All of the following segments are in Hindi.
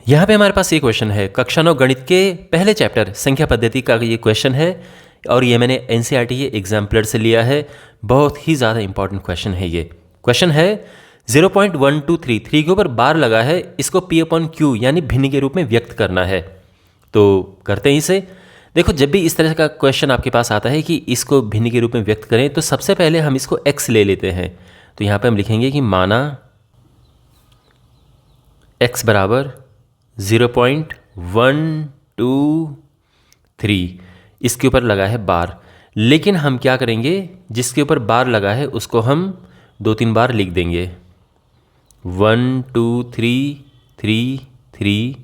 यहाँ पे हमारे पास ये क्वेश्चन है, कक्षा 9 गणित के पहले चैप्टर संख्या पद्धति का ये क्वेश्चन है और ये मैंने एनसीईआरटी ये एग्जाम्पलर से लिया है। बहुत ही ज़्यादा इंपॉर्टेंट क्वेश्चन है ये। क्वेश्चन है 0.123 3 के ऊपर बार लगा है, इसको P/Q यानी भिन्न के रूप में व्यक्त करना है। तो करते हैं इसे। देखो, जब भी इस तरह का क्वेश्चन आपके पास आता है कि इसको भिन्न के रूप में व्यक्त करें, तो सबसे पहले हम इसको x ले लेते हैं। तो यहाँ पे हम लिखेंगे कि माना x बराबर 0.123, इसके ऊपर लगा है बार। लेकिन हम क्या करेंगे, जिसके ऊपर बार लगा है उसको हम 2-3 बार लिख देंगे, 1 2 3 3 3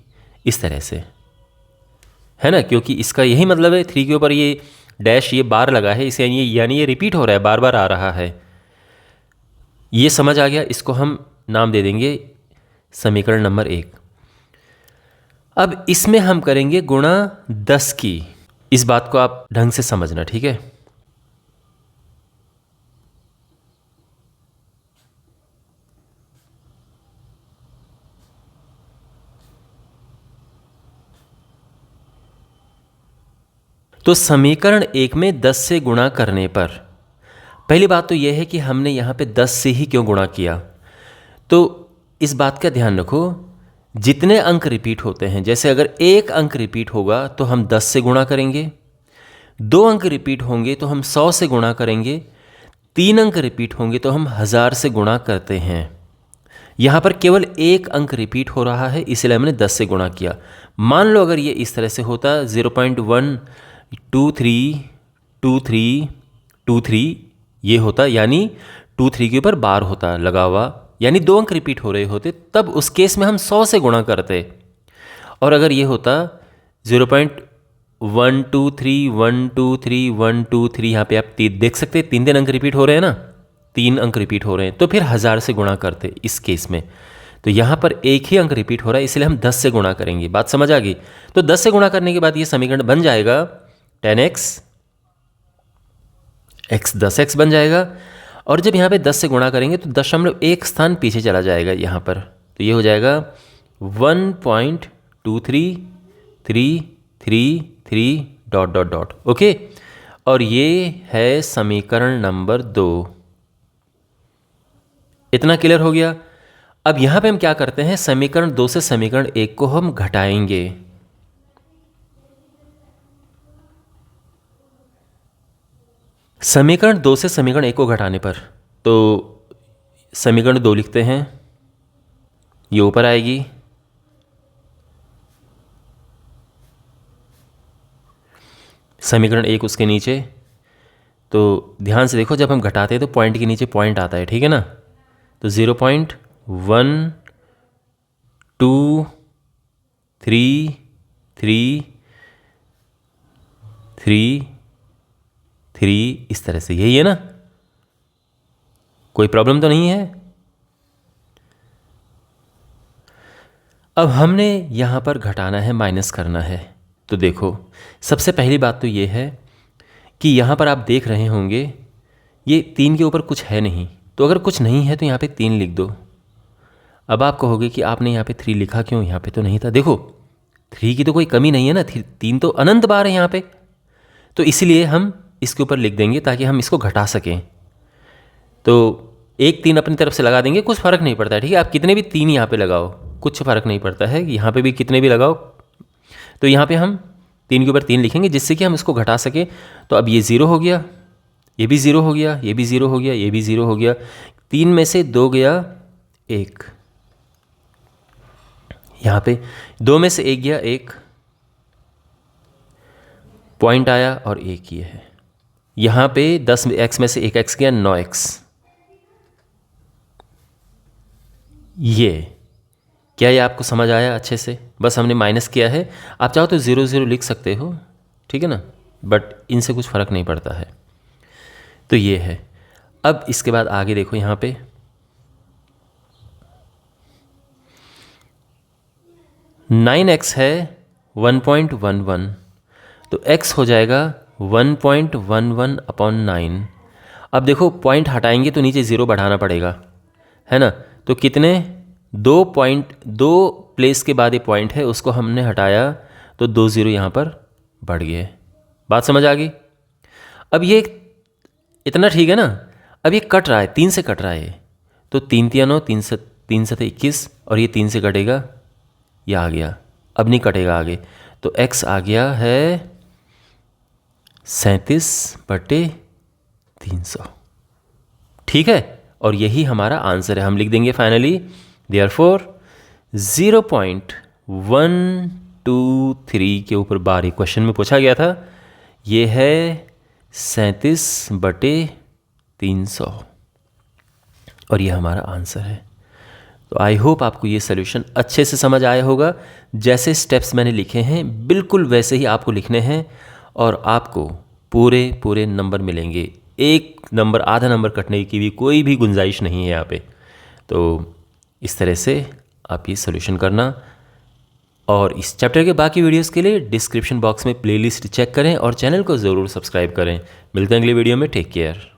इस तरह से, है ना। क्योंकि इसका यही मतलब है, 3 के ऊपर ये डैश ये बार लगा है, इसे यानी ये रिपीट हो रहा है, बार बार आ रहा है। ये समझ आ गया। इसको हम नाम दे देंगे समीकरण नंबर 1। अब इसमें हम करेंगे गुणा 10 की। इस बात को आप ढंग से समझना, ठीक है। तो समीकरण 1 में 10 से गुणा करने पर पहली बात तो यह है कि हमने यहाँ पे 10 से ही क्यों गुणा किया। तो इस बात का ध्यान रखो, जितने अंक रिपीट होते हैं, जैसे अगर 1 अंक रिपीट होगा तो हम 10 से गुणा करेंगे, 2 अंक रिपीट होंगे तो हम 100 से गुणा करेंगे, 3 अंक रिपीट होंगे तो हम 1000 से गुणा करते हैं। यहाँ पर केवल 1 अंक रिपीट हो रहा है, इसलिए हमने 10 से गुणा किया। मान लो अगर ये इस तरह से होता 0.1232323 ये होता, यानी 23 के ऊपर बार होता लगा हुआ, यानी 2 अंक रिपीट हो रहे होते, तब उस केस में हम 100 से गुणा करते। और अगर ये होता 0.123 यहाँ पे आप देख सकते हैं 3 अंक रिपीट हो रहे हैं ना, 3 अंक रिपीट हो रहे हैं, तो फिर 1000 से गुणा करते इस केस में। तो यहाँ पर 1 ही अंक रिपीट हो रहा है, इसलिए हम 10 से गुणा करेंगे। बात समझ आ गई। तो 10 से गुणा करने के बाद ये समीकरण बन जाएगा 10x, x 10x बन जाएगा। और जब यहाँ पे 10 से गुणा करेंगे तो 0.1 स्थान पीछे चला जाएगा यहाँ पर, तो ये हो जाएगा 1.23333 ... ओके। और ये है समीकरण नंबर 2। इतना क्लियर हो गया। अब यहाँ पे हम क्या करते हैं, समीकरण 2 से समीकरण 1 को हम घटाएंगे। समीकरण 2 से समीकरण 1 को घटाने पर तो समीकरण 2 लिखते हैं, ये ऊपर आएगी, समीकरण 1 उसके नीचे। तो ध्यान से देखो, जब हम घटाते हैं तो पॉइंट के नीचे पॉइंट आता है, ठीक है ना। तो 0.12333 इस तरह से, यही है ना, कोई प्रॉब्लम तो नहीं है। अब हमने यहाँ पर घटाना है, माइनस करना है। तो देखो, सबसे पहली बात तो ये है कि यहाँ पर आप देख रहे होंगे ये 3 के ऊपर कुछ है नहीं, तो अगर कुछ नहीं है तो यहाँ पे 3 लिख दो। अब आप कहोगे कि आपने यहाँ पे 3 लिखा क्यों, यहाँ पे तो नहीं था। देखो, 3 की तो कोई कमी नहीं है ना, 3 तो अनंत बार है यहाँ पे, तो इसलिए हम इसके ऊपर लिख देंगे ताकि हम इसको घटा सकें। तो 1 3 अपनी तरफ से लगा देंगे, कुछ फ़र्क नहीं पड़ता है, ठीक है। आप कितने भी 3 यहाँ पे लगाओ, कुछ फ़र्क नहीं पड़ता है, यहाँ पे भी कितने भी लगाओ। तो यहाँ पे हम 3 के ऊपर 3 लिखेंगे जिससे कि हम इसको घटा सकें। तो अब ये 0 हो गया, ये भी 0 हो गया, ये भी 0 हो गया, ये भी 0 हो गया। 3 में से 2 गया 1, यहाँ पे 2 में से 1 गया 1, पॉइंट आया और 1 ये है। यहाँ पे 10x में से 1x गया 9x। ये क्या, ये आपको समझ आया अच्छे से? बस हमने माइनस किया है। आप चाहो तो 0 0 लिख सकते हो, ठीक है ना, बट इनसे कुछ फ़र्क नहीं पड़ता है। तो ये है। अब इसके बाद आगे देखो, यहाँ पे 9x है 1.11, तो x हो जाएगा 1.11/9। अब देखो, पॉइंट हटाएंगे तो नीचे 0 बढ़ाना पड़ेगा, है ना। तो कितने, 2 प्लेस के बाद ये पॉइंट है उसको हमने हटाया तो 2 ज़ीरो यहाँ पर बढ़ गए। बात समझ आ गई? अब ये इतना ठीक है ना। अब ये कट रहा है, 3 से कट रहा है, तो 3 तिया 9, 3 से 21 और ये 3 से कटेगा, ये आ गया। अब नहीं कटेगा आगे, तो x आ गया है 37/300। ठीक है, और यही हमारा आंसर है। हम लिख देंगे फाइनली देयरफॉर 0.123 के ऊपर बार एक क्वेश्चन में पूछा गया था, ये है 37/300 और ये हमारा आंसर है। तो आई होप आपको ये सोल्यूशन अच्छे से समझ आया होगा। जैसे स्टेप्स मैंने लिखे हैं बिल्कुल वैसे ही आपको लिखने हैं और आपको पूरे नंबर मिलेंगे। एक नंबर आधा नंबर कटने की भी कोई भी गुंजाइश नहीं है यहाँ पे। तो इस तरह से आप ये सोल्यूशन करना, और इस चैप्टर के बाकी वीडियोस के लिए डिस्क्रिप्शन बॉक्स में प्लेलिस्ट चेक करें और चैनल को ज़रूर सब्सक्राइब करें। मिलते हैं अगले वीडियो में। Take care.